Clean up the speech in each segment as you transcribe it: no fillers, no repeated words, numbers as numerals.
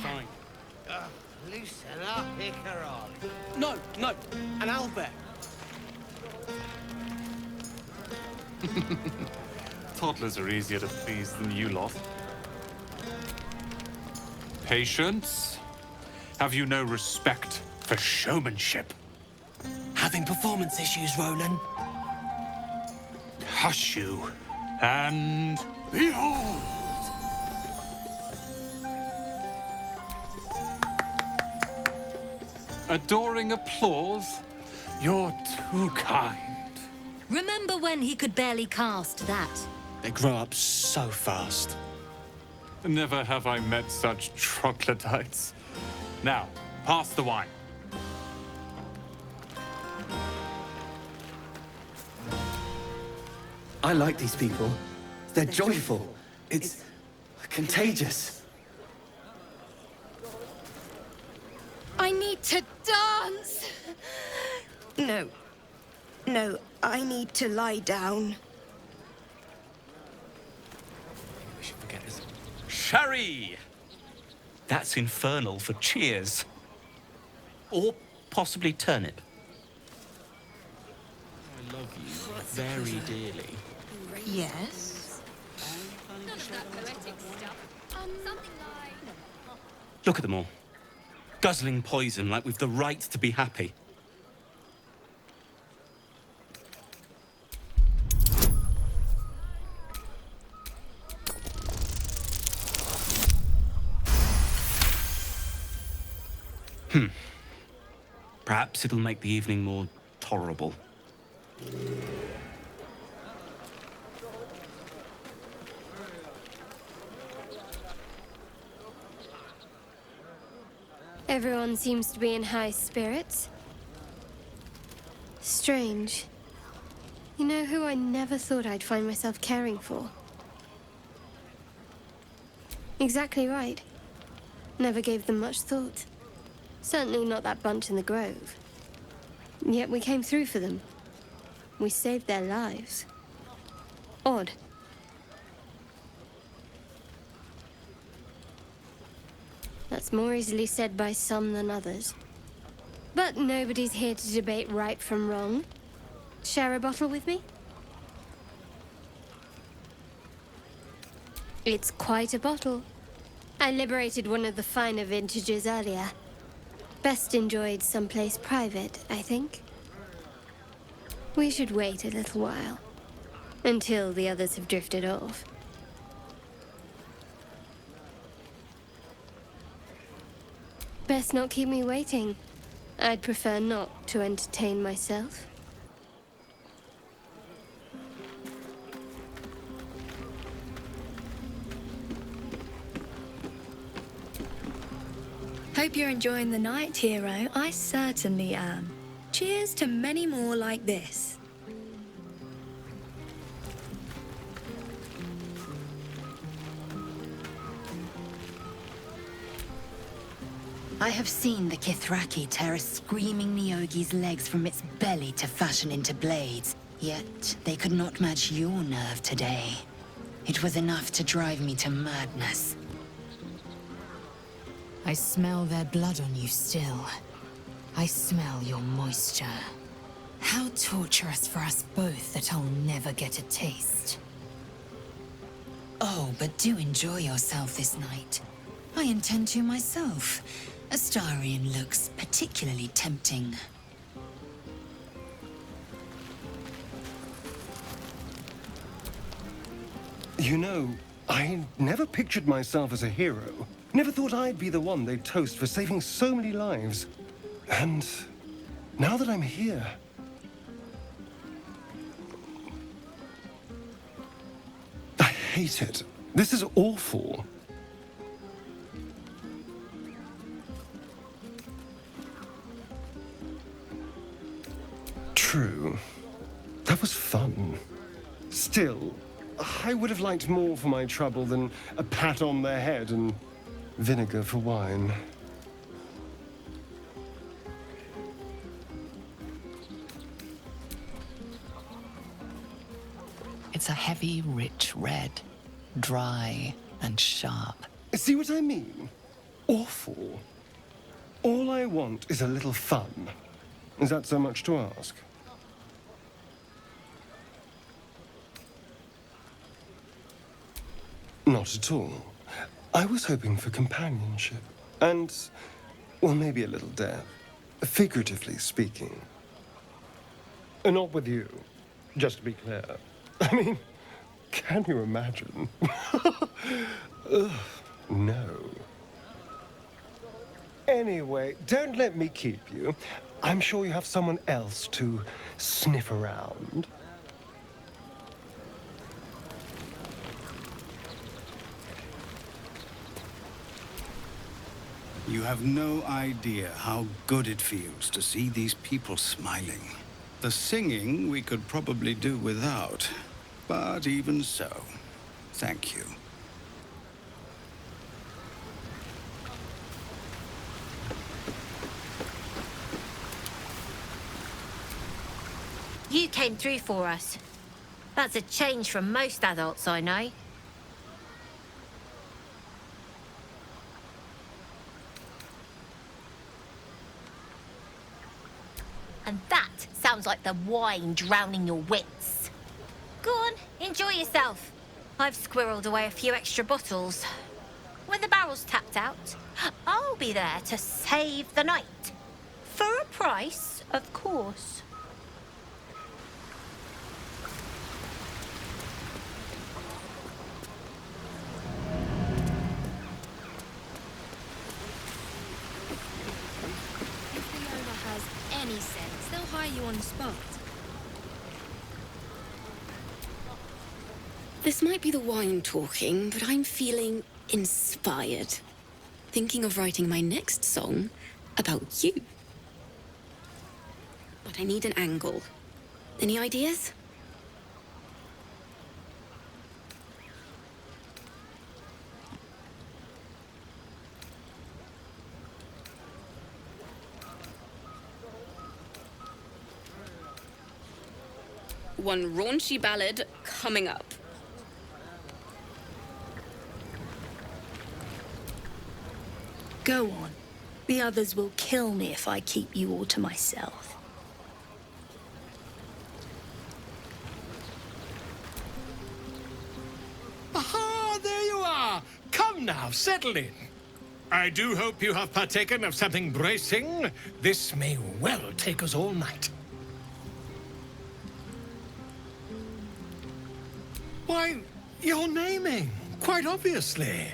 fine. Loosen up, Icaron. No, no, an owlbear. Toddlers are easier to please than you lot. Patience? Have you no respect for showmanship? Having performance issues, Roland. Hush you, and behold! Adoring applause? You're too kind. Remember when he could barely cast that? They grow up so fast. Never have I met such troglodytes. Now, pass the wine. I like these people. They're joyful. It's contagious. I need to dance! No. No, I need to lie down. We should forget this. Sherry! That's infernal for cheers. Or possibly turnip. I love you very dearly. Yes? None of that poetic stuff. Something like... Look at them all. Guzzling poison like we've the right to be happy. Perhaps it'll make the evening more tolerable. Everyone seems to be in high spirits. Strange. You know who I never thought I'd find myself caring for? Exactly right. Never gave them much thought. Certainly not that bunch in the grove. Yet we came through for them. We saved their lives. Odd. That's more easily said by some than others. But nobody's here to debate right from wrong. Share a bottle with me? It's quite a bottle. I liberated one of the finer vintages earlier. Best enjoyed someplace private, I think. We should wait a little while. Until the others have drifted off. Best not keep me waiting. I'd prefer not to entertain myself. Hope you're enjoying the night, hero. I certainly am. Cheers to many more like this. I have seen the Kithraki tear a screaming Neogi's legs from its belly to fashion into blades. Yet they could not match your nerve today. It was enough to drive me to madness. I smell their blood on you still. I smell your moisture. How torturous for us both that I'll never get a taste. Oh, but do enjoy yourself this night. I intend to myself. Astarion looks particularly tempting. You know, I never pictured myself as a hero. Never thought I'd be the one they'd toast for saving so many lives. And now that I'm here... I hate it. This is awful. True. That was fun. Still, I would have liked more for my trouble than a pat on the head and vinegar for wine. It's a heavy, rich red, dry and sharp. See what I mean? awful. All I want is a little fun. Is that so much to ask? Not at all. I was hoping for companionship. And, well, maybe a little death. Figuratively speaking. Not with you, just to be clear. I mean, can you imagine? Ugh, no. Anyway, don't let me keep you. I'm sure you have someone else to sniff around. You have no idea how good it feels to see these people smiling. The singing we could probably do without, but even so, thank you. You came through for us. That's a change from most adults I know. And that sounds like the wine drowning your wits. Go on, enjoy yourself. I've squirreled away a few extra bottles. When the barrel's tapped out, I'll be there to save the night. For a price, of course. Any sense, they'll hire you on the spot. This might be the wine talking, but I'm feeling inspired. Thinking of writing my next song about you. But I need an angle. Any ideas? One raunchy ballad coming up. Go on. The others will kill me if I keep you all to myself. Aha, there you are. Come now, settle in. I do hope you have partaken of something bracing. This may well take us all night. Why, you're naming, quite obviously.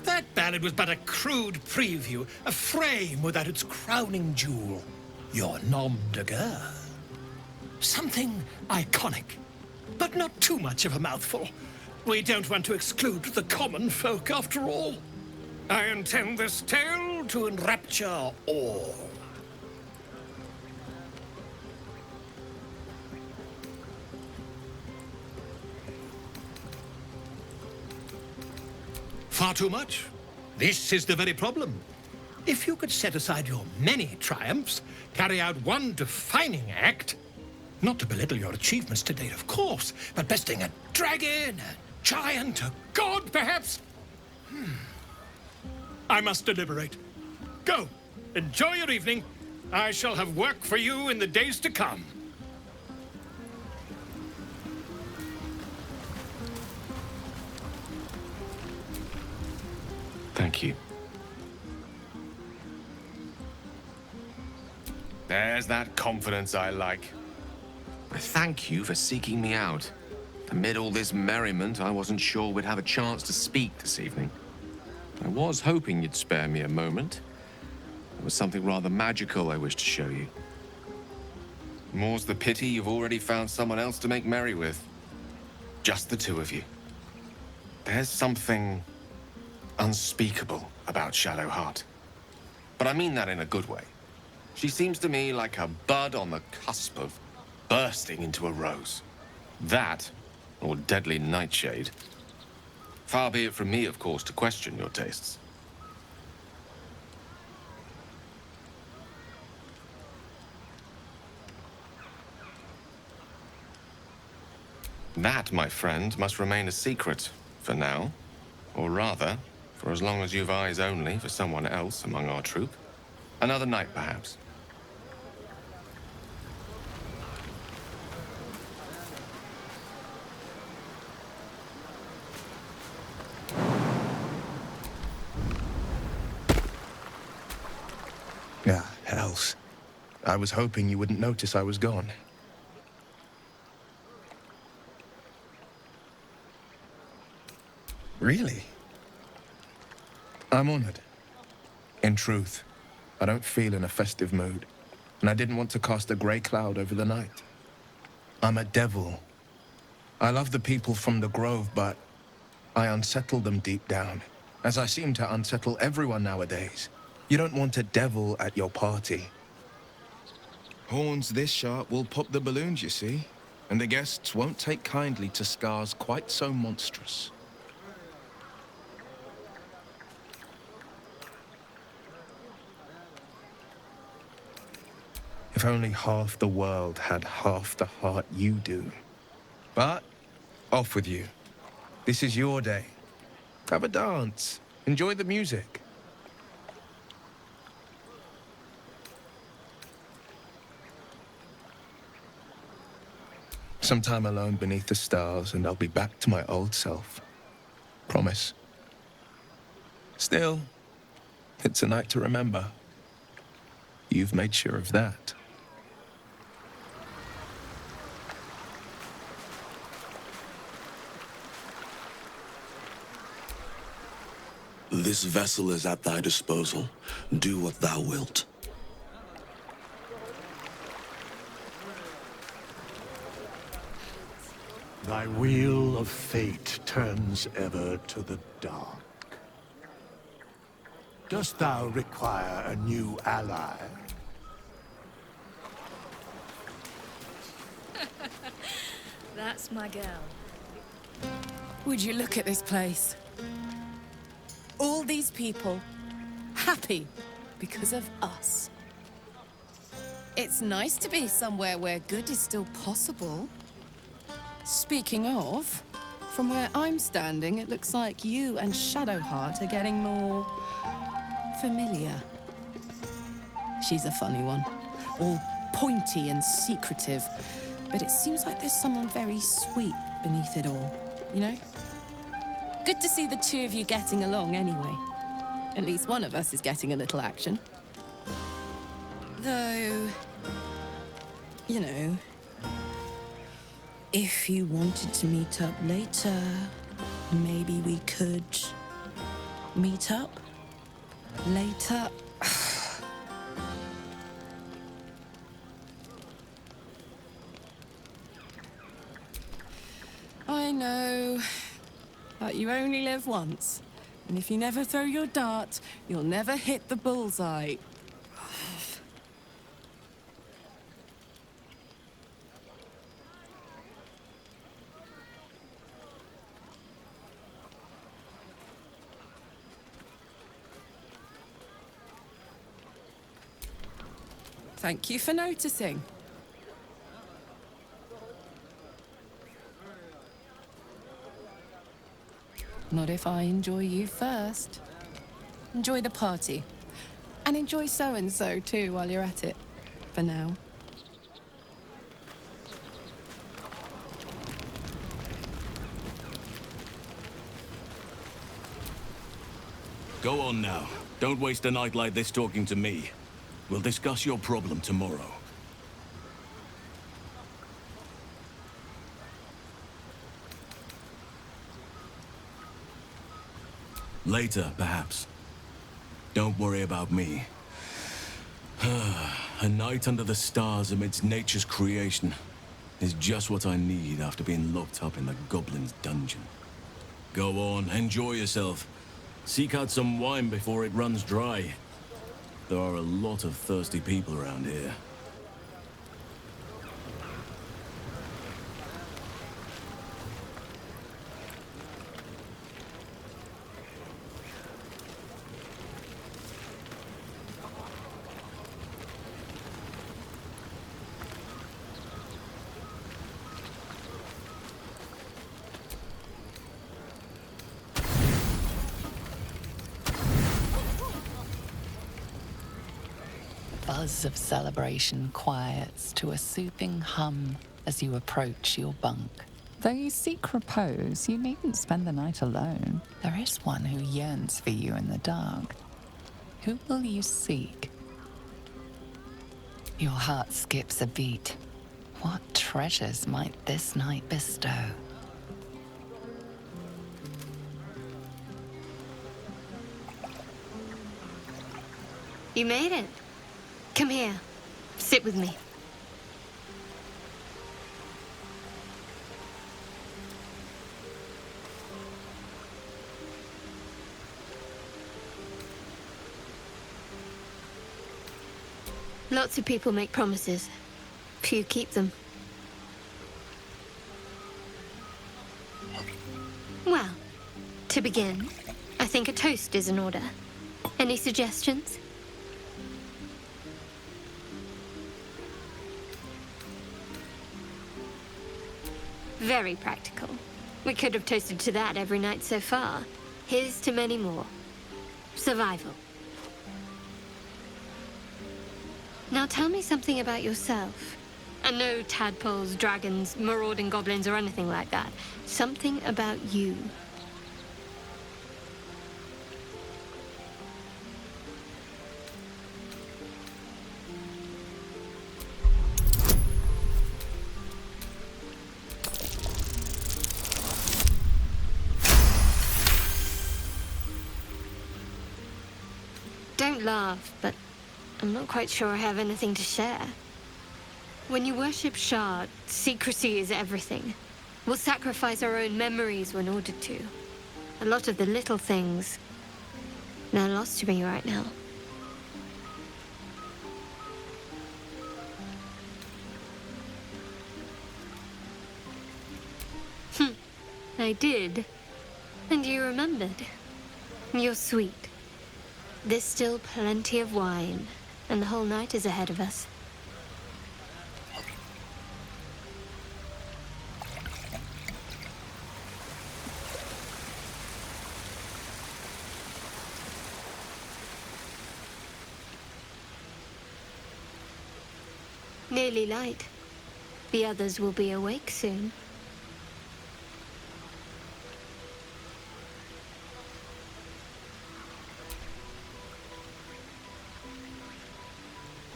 That ballad was but a crude preview, a frame without its crowning jewel. Your nom de guerre. Something iconic, but not too much of a mouthful. We don't want to exclude the common folk, after all. I intend this tale to enrapture all. Far too much. This is the very problem. If you could set aside your many triumphs, carry out one defining act, not to belittle your achievements to date, of course, but besting a dragon, a giant, a god, perhaps. I must deliberate. Go. Enjoy your evening. I shall have work for you in the days to come. Thank you. There's that confidence I like. I thank you for seeking me out. Amid all this merriment, I wasn't sure we'd have a chance to speak this evening. I was hoping you'd spare me a moment. There was something rather magical I wished to show you. More's the pity you've already found someone else to make merry with. Just the two of you. There's something unspeakable about Shadowheart. But I mean that in a good way. She seems to me like a bud on the cusp of bursting into a rose. That, or deadly nightshade. Far be it from me, of course, to question your tastes. That, my friend, must remain a secret for now. Or rather, For as long as you've eyes only for someone else among our troop. Another night, perhaps. Ah, hells. I was hoping you wouldn't notice I was gone. Really? I'm honored. In truth, I don't feel in a festive mood, and I didn't want to cast a grey cloud over the night. I'm a devil. I love the people from the Grove, but I unsettle them deep down, as I seem to unsettle everyone nowadays. You don't want a devil at your party. Horns this sharp will pop the balloons, you see, and the guests won't take kindly to scars quite so monstrous. If only half the world had half the heart you do. But, off with you. This is your day. Have a dance. Enjoy the music. Some time alone beneath the stars, and I'll be back to my old self. Promise. Still, it's a night to remember. You've made sure of that. This vessel is at thy disposal. Do what thou wilt. Thy wheel of fate turns ever to the dark. Dost thou require a new ally? That's my girl. Would you look at this place? All these people happy because of us. It's nice to be somewhere where good is still possible. Speaking of, from where I'm standing, it looks like you and Shadowheart are getting more familiar. She's a funny one, all pointy and secretive, but it seems like there's someone very sweet beneath it all, you know? Good to see the two of you getting along anyway. At least one of us is getting a little action. Though, you know, if you wanted to meet up later, maybe we could meet up later. I know, but you only live once. And if you never throw your dart, you'll never hit the bullseye. Thank you for noticing. Not if I enjoy you first. Enjoy the party. And enjoy so-and-so too while you're at it. For now. Go on now. Don't waste a night like this talking to me. We'll discuss your problem tomorrow. Later, perhaps. Don't worry about me. A night under the stars amidst nature's creation is just what I need after being locked up in the Goblin's dungeon. Go on, enjoy yourself. Seek out some wine before it runs dry. There are a lot of thirsty people around here. buzz of celebration quiets to a soothing hum as you approach your bunk. Though you seek repose, you needn't spend the night alone. There is one who yearns for you in the dark. Who will you seek? Your heart skips a beat. What treasures might this night bestow? You made it. Come here. Sit with me. Lots of people make promises. Few keep them. Well, to begin, I think a toast is in order. Any suggestions? Very practical. We could have toasted to that every night so far. Here's to many more. Survival. Now tell me something about yourself. And no tadpoles, dragons, marauding goblins, or anything like that. Something about you. Don't laugh, but I'm not quite sure I have anything to share. When you worship Shard, secrecy is everything. We'll sacrifice our own memories when ordered to. A lot of the little things, they're lost to me right now. I did. And you remembered. You're sweet. There's still plenty of wine, and the whole night is ahead of us. Nearly light. The others will be awake soon.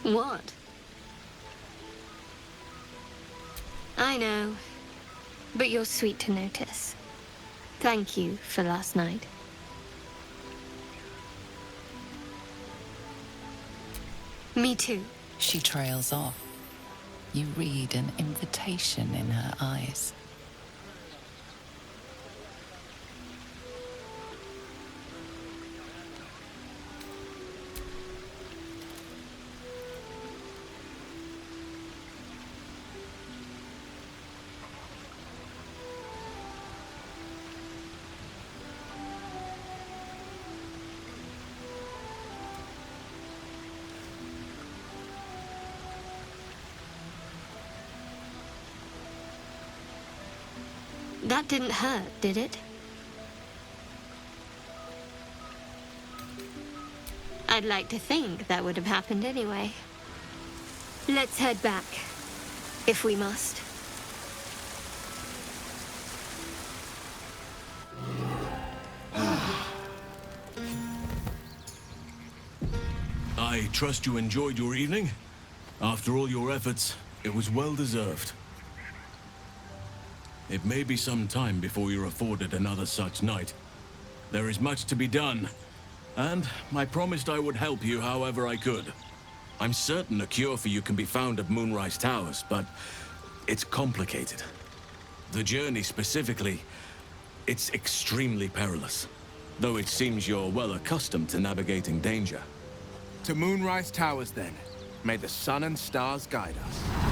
What? I know, but you're sweet to notice. Thank you for last night. Me too. She trails off. You read an invitation in her eyes. That didn't hurt, did it? I'd like to think that would have happened anyway. Let's head back, if we must. I trust you enjoyed your evening. After all your efforts, it was well deserved. It may be some time before you're afforded another such night. There is much to be done, and I promised I would help you however I could. I'm certain a cure for you can be found at Moonrise Towers, but it's complicated. The journey specifically, it's extremely perilous, though it seems you're well accustomed to navigating danger. To Moonrise Towers, then. May the sun and stars guide us.